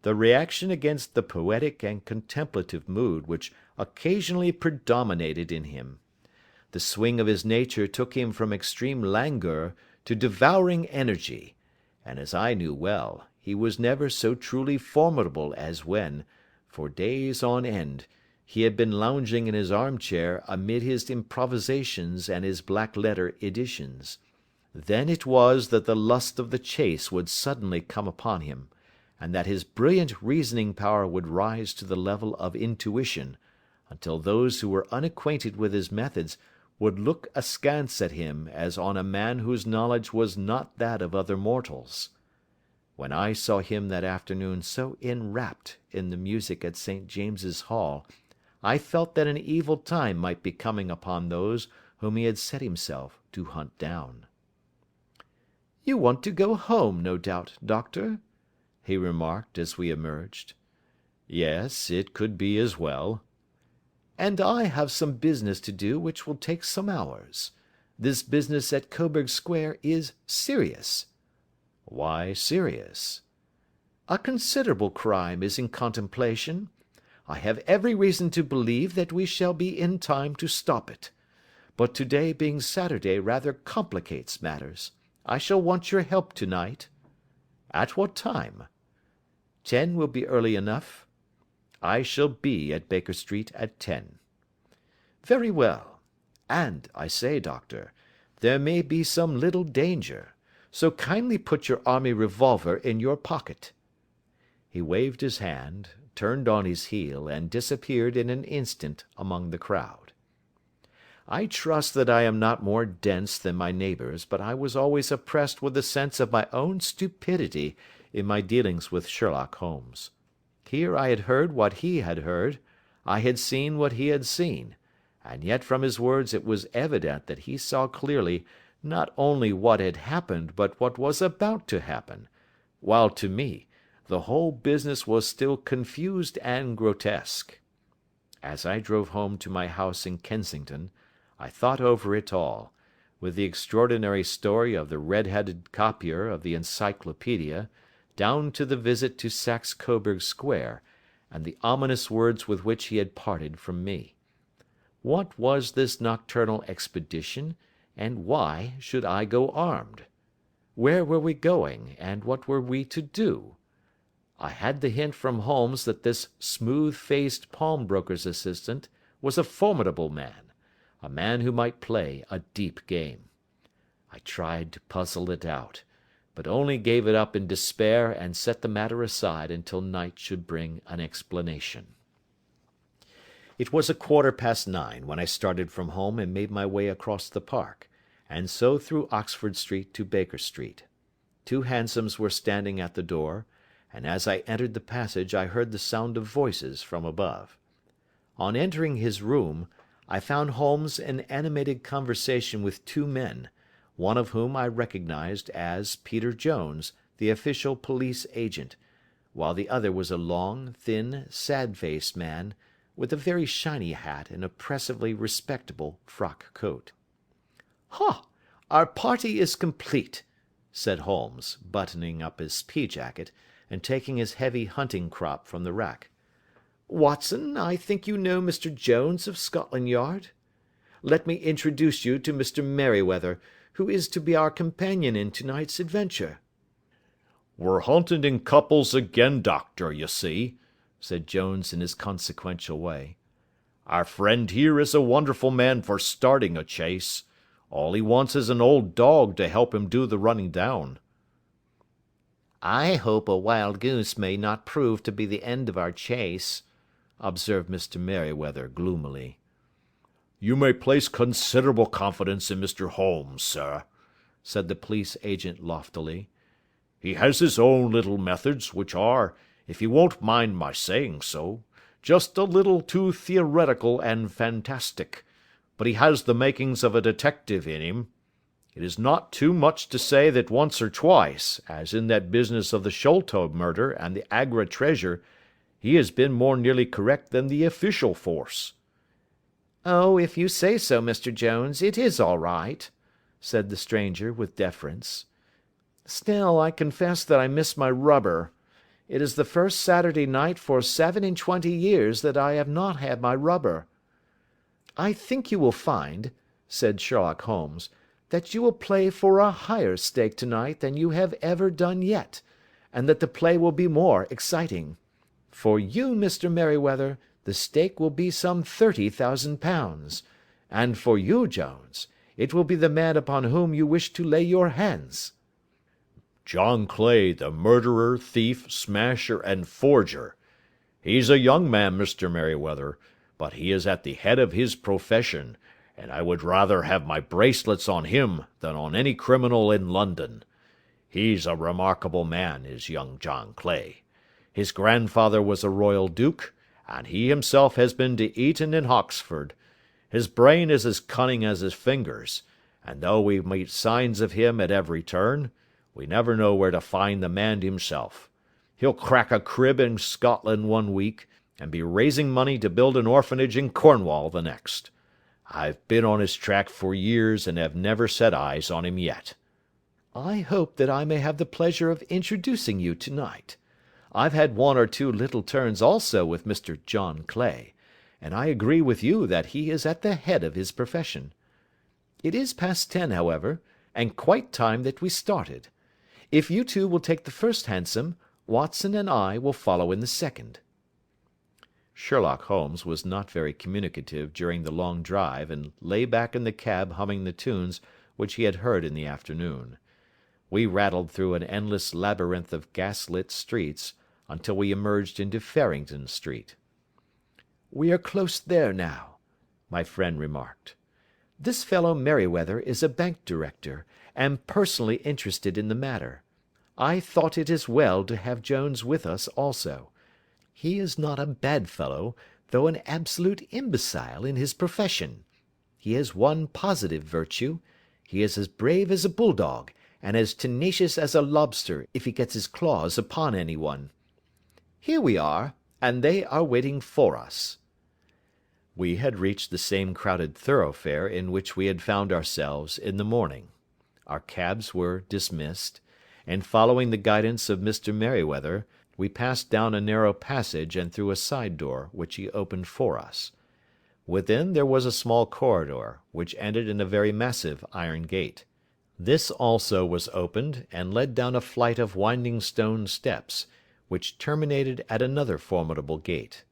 the reaction against the poetic and contemplative mood which occasionally predominated in him. The swing of his nature took him from extreme languor to devouring energy, and as I knew well, he was never so truly formidable as when, for days on end, he had been lounging in his armchair amid his improvisations and his black-letter editions. Then it was that the lust of the chase would suddenly come upon him, and that his brilliant reasoning power would rise to the level of intuition, until those who were unacquainted with his methods would look askance at him as on a man whose knowledge was not that of other mortals. When I saw him that afternoon so enwrapped in the music at St. James's Hall, I felt that an evil time might be coming upon those whom he had set himself to hunt down. "You want to go home, no doubt, doctor?" he remarked as we emerged. "Yes, it could be as well." "And I have some business to do which will take some hours. This business at Coburg Square is serious." "Why serious?" "A considerable crime is in contemplation. I have every reason to believe that we shall be in time to stop it. But today being Saturday rather complicates matters. I shall want your help tonight." "At what time?" 10 will be early enough. I shall be at Baker Street at 10. "Very well. And, I say, doctor, there may be some little danger, so kindly put your army revolver in your pocket." He waved his hand, turned on his heel, and disappeared in an instant among the crowd. I trust that I am not more dense than my neighbours, but I was always oppressed with a sense of my own stupidity in my dealings with Sherlock Holmes. Here I had heard what he had heard, I had seen what he had seen, and yet from his words it was evident that he saw clearly not only what had happened but what was about to happen, while to me the whole business was still confused and grotesque. As I drove home to my house in Kensington, I thought over it all, with the extraordinary story of the red-headed copier of the Encyclopedia, down to the visit to Saxe Coburg Square, and the ominous words with which he had parted from me. What was this nocturnal expedition, and why should I go armed? Where were we going, and what were we to do? I had the hint from Holmes that this smooth-faced pawnbroker's assistant was a formidable man, a man who might play a deep game. I tried to puzzle it out, but only gave it up in despair and set the matter aside until night should bring an explanation. It was 9:15 when I started from home and made my way across the park, and so through Oxford Street to Baker Street. 2 hansoms were standing at the door, and as I entered the passage I heard the sound of voices from above. On entering his room, I found Holmes in animated conversation with 2 men, one of whom I recognised as Peter Jones, the official police agent, while the other was a long, thin, sad-faced man, with a very shiny hat and oppressively respectable frock coat. "Ha! Our party is complete," said Holmes, buttoning up his pea-jacket, and taking his heavy hunting crop from the rack. "Watson, I think you know Mr. Jones of Scotland Yard? Let me introduce you to Mr. Merryweather, who is to be our companion in to-night's adventure." "We're hunting in couples again, Doctor, you see," said Jones in his consequential way. "Our friend here is a wonderful man for starting a chase. All he wants is an old dog to help him do the running down." "I hope a wild goose may not prove to be the end of our chase," observed Mr. Merryweather gloomily. "You may place considerable confidence in Mr. Holmes, sir," said the police agent loftily. "He has his own little methods, which are, if you won't mind my saying so, just a little too theoretical and fantastic, but he has the makings of a detective in him. It is not too much to say that once or twice, as in that business of the Sholto murder and the Agra treasure, he has been more nearly correct than the official force." "Oh, if you say so, Mr. Jones, it is all right," said the stranger with deference. "Still, I confess that I miss my rubber. It is the first Saturday night for 27 years that I have not had my rubber." "I think you will find," said Sherlock Holmes, "that you will play for a higher stake tonight than you have ever done yet, and that the play will be more exciting. For you, Mr. Merryweather, the stake will be some £30,000, and for you, Jones, it will be the man upon whom you wish to lay your hands." "John Clay, the murderer, thief, smasher, and forger. He's a young man, Mr. Merryweather, but he is at the head of his profession, and I would rather have my bracelets on him than on any criminal in London. He's a remarkable man, is young John Clay. His grandfather was a royal duke, and he himself has been to Eton and Oxford. His brain is as cunning as his fingers, and though we meet signs of him at every turn, we never know where to find the man himself. He'll crack a crib in Scotland one week, and be raising money to build an orphanage in Cornwall the next. I've been on his track for years and have never set eyes on him yet." "I hope that I may have the pleasure of introducing you to-night. I've had 1 or 2 little turns also with Mr. John Clay, and I agree with you that he is at the head of his profession. It is past 10, however, and quite time that we started. If you two will take the first hansom, Watson and I will follow in the second." Sherlock Holmes was not very communicative during the long drive, and lay back in the cab humming the tunes which he had heard in the afternoon. We rattled through an endless labyrinth of gas-lit streets until we emerged into Farrington Street. "We are close there now," my friend remarked. "This fellow Merryweather is a bank director, and personally interested in the matter. I thought it as well to have Jones with us also. He is not a bad fellow, though an absolute imbecile in his profession. He has one positive virtue: he is as brave as a bulldog, and as tenacious as a lobster if he gets his claws upon anyone. Here we are, and they are waiting for us." We had reached the same crowded thoroughfare in which we had found ourselves in the morning. Our cabs were dismissed, and following the guidance of Mr. Merryweather, we passed down a narrow passage and through a side door, which he opened for us. Within there was a small corridor, which ended in a very massive iron gate. This also was opened, and led down a flight of winding stone steps, which terminated at another formidable gate.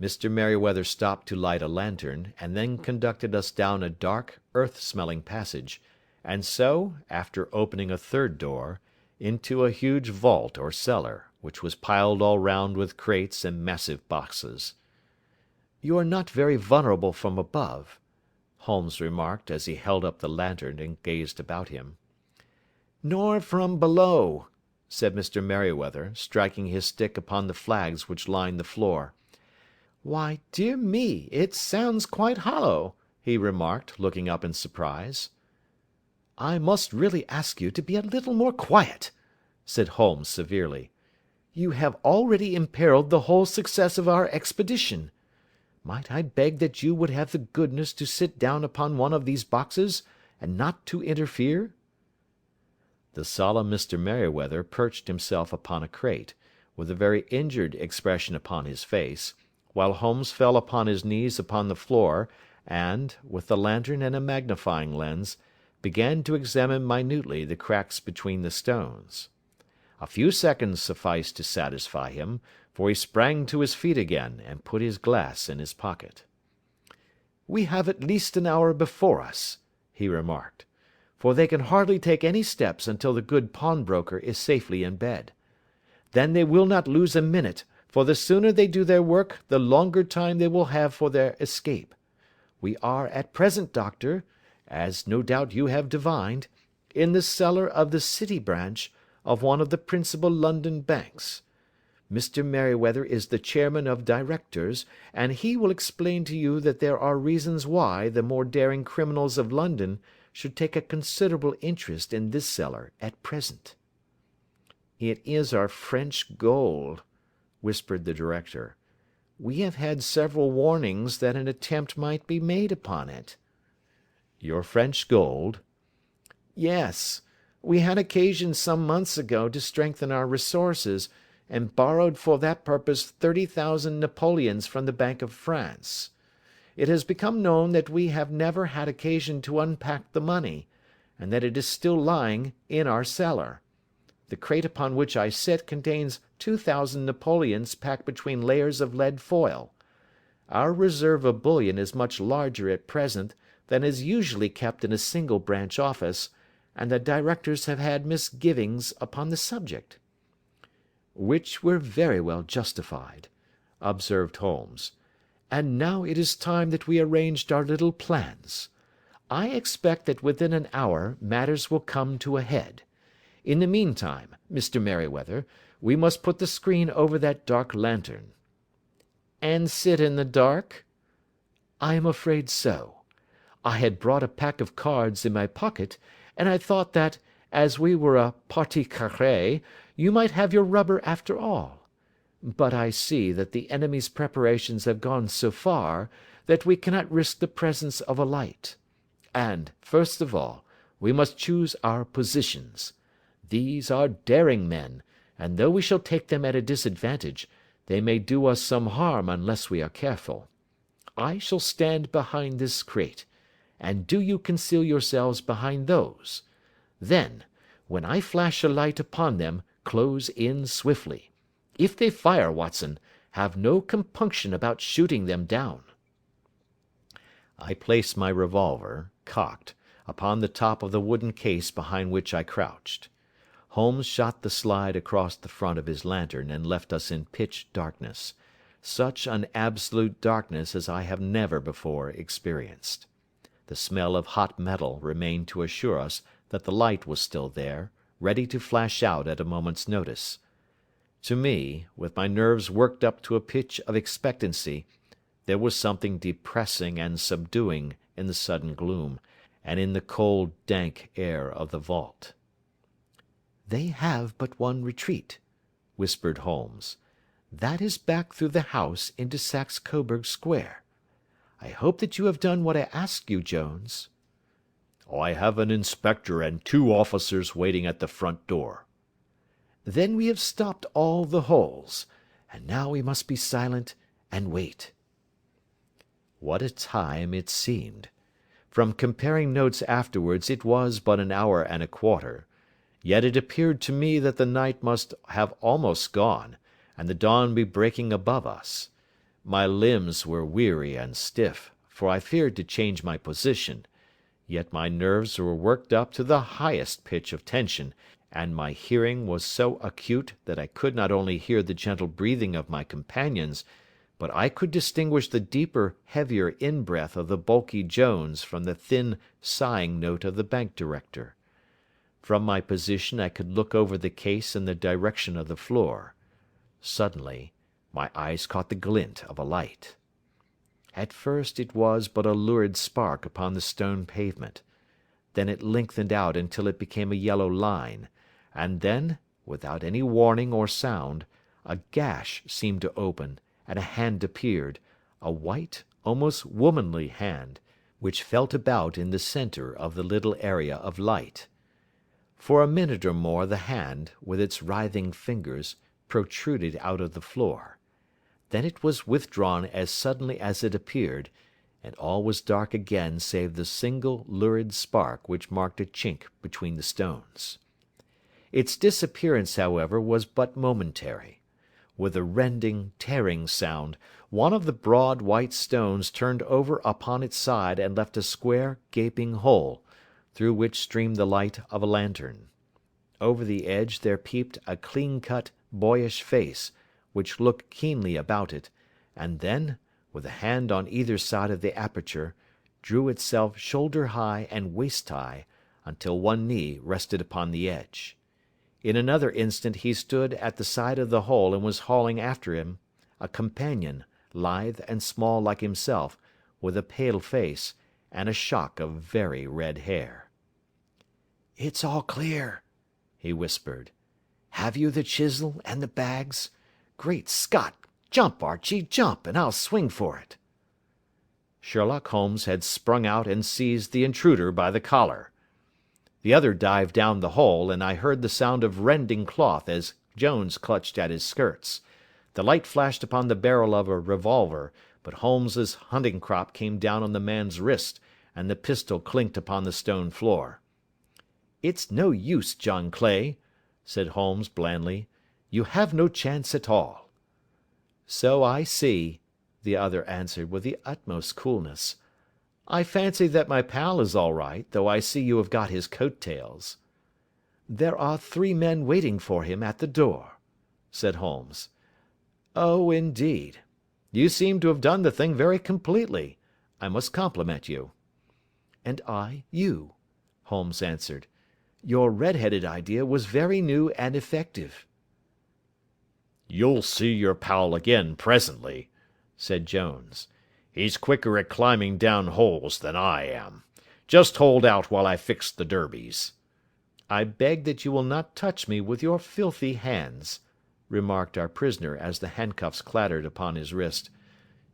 Mr. Merryweather stopped to light a lantern, and then conducted us down a dark, earth-smelling passage, and so, after opening a third door, into a huge vault or cellar, which was piled all round with crates and massive boxes. "You are not very vulnerable from above," Holmes remarked as he held up the lantern and gazed about him. "Nor from below," said Mr. Merryweather, striking his stick upon the flags which lined the floor. "Why, dear me, it sounds quite hollow," he remarked, looking up in surprise. "I must really ask you to be a little more quiet," said Holmes severely. "You have already imperilled the whole success of our expedition. Might I beg that you would have the goodness to sit down upon one of these boxes, and not to interfere?" The solemn Mr. Merryweather perched himself upon a crate, with a very injured expression upon his face, while Holmes fell upon his knees upon the floor, and, with the lantern and a magnifying lens, began to examine minutely the cracks between the stones. A few seconds sufficed to satisfy him, for he sprang to his feet again, and put his glass in his pocket. "We have at least an hour before us," he remarked, "for they can hardly take any steps until the good pawnbroker is safely in bed. Then they will not lose a minute, for the sooner they do their work the longer time they will have for their escape. We are at present, Doctor, as no doubt you have divined, in the cellar of the City branch of one of the principal London banks. Mr. Merryweather is the chairman of directors, and he will explain to you that there are reasons why the more daring criminals of London should take a considerable interest in this cellar at present." "It is our French gold," whispered the director. "We have had several warnings that an attempt might be made upon it." "Your French gold?" "Yes. We had occasion some months ago to strengthen our resources, and borrowed for that purpose 30,000 Napoleons from the Bank of France. It has become known that we have never had occasion to unpack the money, and that it is still lying in our cellar. The crate upon which I sit contains 2,000 Napoleons packed between layers of lead foil. Our reserve of bullion is much larger at present than is usually kept in a single branch office, and the directors have had misgivings upon the subject." "Which were very well justified," observed Holmes. "And now it is time that we arranged our little plans. I expect that within an hour matters will come to a head. In the meantime, Mr. Merryweather, we must put the screen over that dark lantern." "And sit in the dark?" "I am afraid so. I had brought a pack of cards in my pocket, and I thought that, as we were a partie carrée, you might have your rubber after all. But I see that the enemy's preparations have gone so far that we cannot risk the presence of a light. And, first of all, we must choose our positions. These are daring men, and though we shall take them at a disadvantage, they may do us some harm unless we are careful. I shall stand behind this crate, and do you conceal yourselves behind those. Then, when I flash a light upon them, close in swiftly. If they fire, Watson, have no compunction about shooting them down." I placed my revolver, cocked, upon the top of the wooden case behind which I crouched. Holmes shot the slide across the front of his lantern and left us in pitch darkness, such an absolute darkness as I have never before experienced. The smell of hot metal remained to assure us that the light was still there, ready to flash out at a moment's notice. To me, with my nerves worked up to a pitch of expectancy, there was something depressing and subduing in the sudden gloom, and in the cold, dank air of the vault. "They have but one retreat," whispered Holmes. "That is back through the house into Saxe Coburg Square. I hope that you have done what I asked you, Jones." "I have an inspector and 2 officers waiting at the front door." "Then we have stopped all the holes, and now we must be silent and wait." What a time it seemed! From comparing notes afterwards it was but an hour and a quarter, yet it appeared to me that the night must have almost gone, and the dawn be breaking above us. My limbs were weary and stiff, for I feared to change my position, yet my nerves were worked up to the highest pitch of tension, and my hearing was so acute that I could not only hear the gentle breathing of my companions, but I could distinguish the deeper, heavier in-breath of the bulky Jones from the thin, sighing note of the bank director. From my position I could look over the case in the direction of the floor. Suddenly my eyes caught the glint of a light. At first it was but a lurid spark upon the stone pavement. Then it lengthened out until it became a yellow line, and then, without any warning or sound, a gash seemed to open, and a hand appeared, a white, almost womanly hand, which felt about in the centre of the little area of light. For a minute or more the hand, with its writhing fingers, protruded out of the floor. Then it was withdrawn as suddenly as it appeared, and all was dark again save the single lurid spark which marked a chink between the stones. Its disappearance, however, was but momentary. With a rending, tearing sound, one of the broad white stones turned over upon its side and left a square, gaping hole, through which streamed the light of a lantern. Over the edge there peeped a clean-cut, boyish face, which looked keenly about it, and then, with a hand on either side of the aperture, drew itself shoulder-high and waist-high, until one knee rested upon the edge. In another instant he stood at the side of the hole and was hauling after him a companion, lithe and small like himself, with a pale face, and a shock of very red hair. "It's all clear," he whispered. "Have you the chisel and the bags? Great Scott! Jump, Archie, jump, and I'll swing for it." Sherlock Holmes had sprung out and seized the intruder by the collar. The other dived down the hole, and I heard the sound of rending cloth as Jones clutched at his skirts. The light flashed upon the barrel of a revolver, but Holmes's hunting crop came down on the man's wrist, and the pistol clinked upon the stone floor. "It's no use, John Clay," said Holmes blandly. "You have no chance at all." "So I see," the other answered with the utmost coolness. "I fancy that my pal is all right, though I see you have got his coat-tails." "There are 3 men waiting for him at the door," said Holmes. "Oh, indeed. You seem to have done the thing very completely. I must compliment you." "And I you," Holmes answered. "Your red-headed idea was very new and effective." "You'll see your pal again presently," said Jones. "He's quicker at climbing down holes than I am. Just hold out while I fix the derbies." "I beg that you will not touch me with your filthy hands," remarked our prisoner as the handcuffs clattered upon his wrist.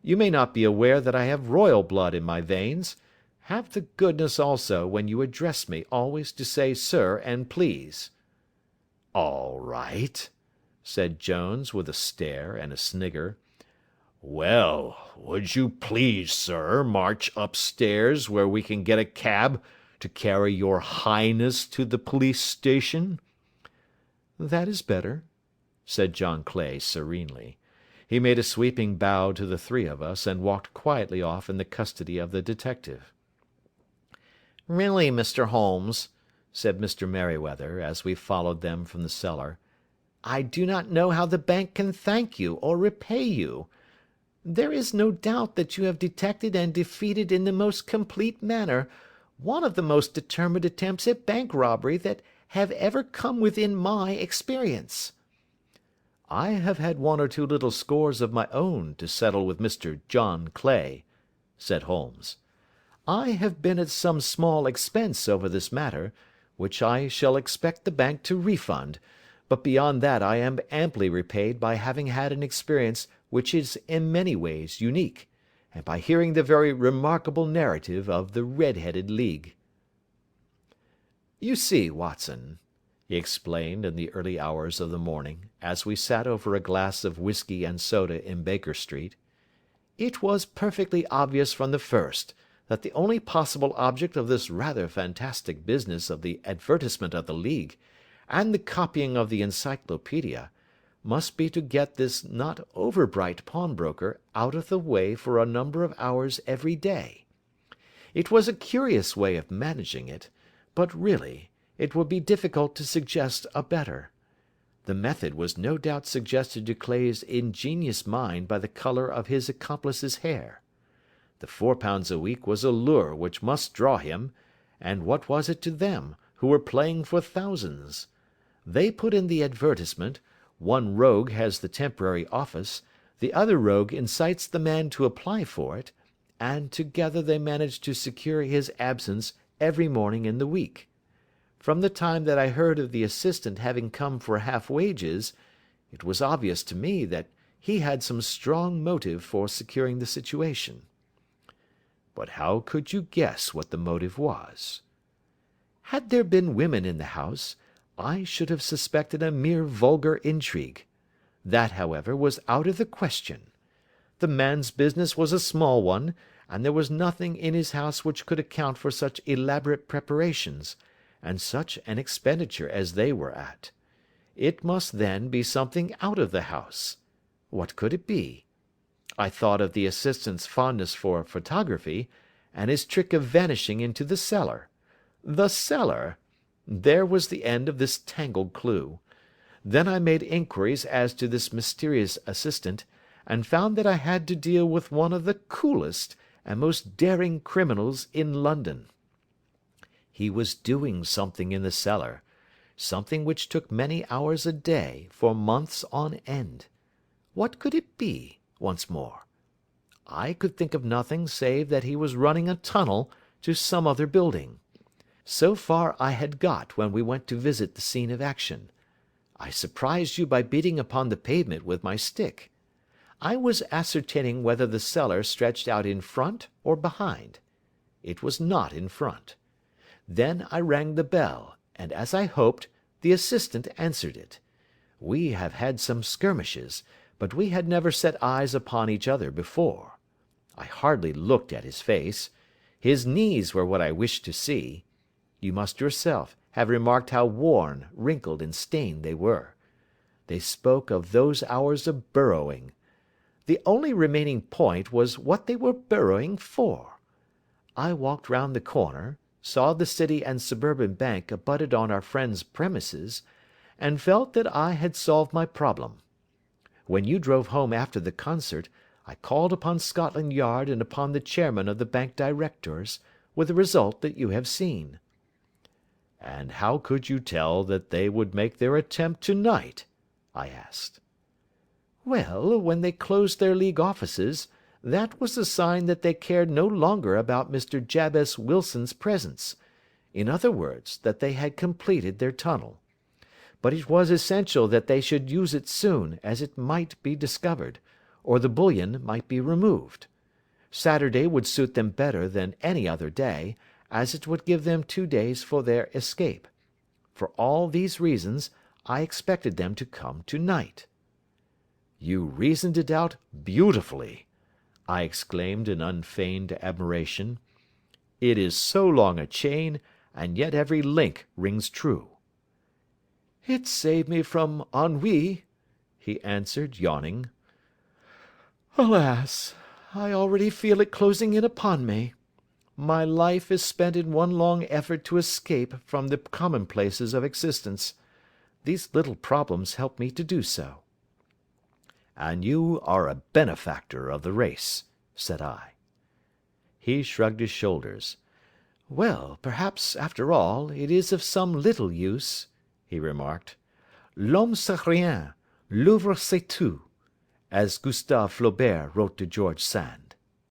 "You may not be aware that I have royal blood in my veins. Have the goodness also, when you address me, always to say sir and please." "All right," said Jones, with a stare and a snigger. "Well, would you please, sir, march upstairs where we can get a cab to carry your highness to the police station?" "That is better," said John Clay serenely. He made a sweeping bow to the 3 of us, and walked quietly off in the custody of the detective. "Really, Mr. Holmes," said Mr. Merryweather, as we followed them from the cellar, "I do not know how the bank can thank you or repay you. There is no doubt that you have detected and defeated in the most complete manner one of the most determined attempts at bank robbery that have ever come within my experience." "I have had 1 or 2 little scores of my own to settle with Mr. John Clay," said Holmes. "I have been at some small expense over this matter, which I shall expect the bank to refund, but beyond that I am amply repaid by having had an experience which is in many ways unique, and by hearing the very remarkable narrative of the Red-headed League. "You see, Watson," he explained in the early hours of the morning, as we sat over a glass of whisky and soda in Baker Street, "it was perfectly obvious from the first that the only possible object of this rather fantastic business of the advertisement of the League, and the copying of the Encyclopedia, must be to get this not over-bright pawnbroker out of the way for a number of hours every day. It was a curious way of managing it, but really it would be difficult to suggest a better. The method was no doubt suggested to Clay's ingenious mind by the colour of his accomplice's hair. The £4 a week was a lure which must draw him, and what was it to them, who were playing for thousands? They put in the advertisement, one rogue has the temporary office, the other rogue incites the man to apply for it, and together they manage to secure his absence every morning in the week. From the time that I heard of the assistant having come for half wages, it was obvious to me that he had some strong motive for securing the situation." "But how could you guess what the motive was?" "Had there been women in the house, I should have suspected a mere vulgar intrigue. That, however, was out of the question. The man's business was a small one, and there was nothing in his house which could account for such elaborate preparations, and such an expenditure as they were at. It must, then, be something out of the house. What could it be? I thought of the assistant's fondness for photography, and his trick of vanishing into the cellar. The cellar! There was the end of this tangled clue. Then I made inquiries as to this mysterious assistant, and found that I had to deal with one of the coolest and most daring criminals in London. He was doing something in the cellar, something which took many hours a day for months on end. What could it be, once more? I could think of nothing save that he was running a tunnel to some other building. So far I had got when we went to visit the scene of action. I surprised you by beating upon the pavement with my stick. I was ascertaining whether the cellar stretched out in front or behind. It was not in front. Then I rang the bell, and, as I hoped, the assistant answered it. We have had some skirmishes, but we had never set eyes upon each other before. I hardly looked at his face. His knees were what I wished to see. You must yourself have remarked how worn, wrinkled, and stained they were. They spoke of those hours of burrowing. The only remaining point was what they were burrowing for. I walked round the corner, saw the City and Suburban Bank abutted on our friend's premises, and felt that I had solved my problem. When you drove home after the concert, I called upon Scotland Yard and upon the chairman of the bank directors, with the result that you have seen." "And how could you tell that they would make their attempt to-night?" I asked. "Well, when they closed their League offices, that was a sign that they cared no longer about Mr. Jabez Wilson's presence, in other words, that they had completed their tunnel. But it was essential that they should use it soon, as it might be discovered, or the bullion might be removed. Saturday would suit them better than any other day, as it would give them 2 days for their escape. For all these reasons, I expected them to come to-night." "You reasoned it out beautifully," I exclaimed in unfeigned admiration. "It is so long a chain, and yet every link rings true." "It saved me from ennui," he answered, yawning. "Alas! I already feel it closing in upon me. My life is spent in one long effort to escape from the commonplaces of existence. These little problems help me to do so." "And you are a benefactor of the race," said I. He shrugged his shoulders. "Well, perhaps, after all, it is of some little use," he remarked. "L'homme c'est rien, l'œuvre c'est tout," as Gustave Flaubert wrote to George Sand.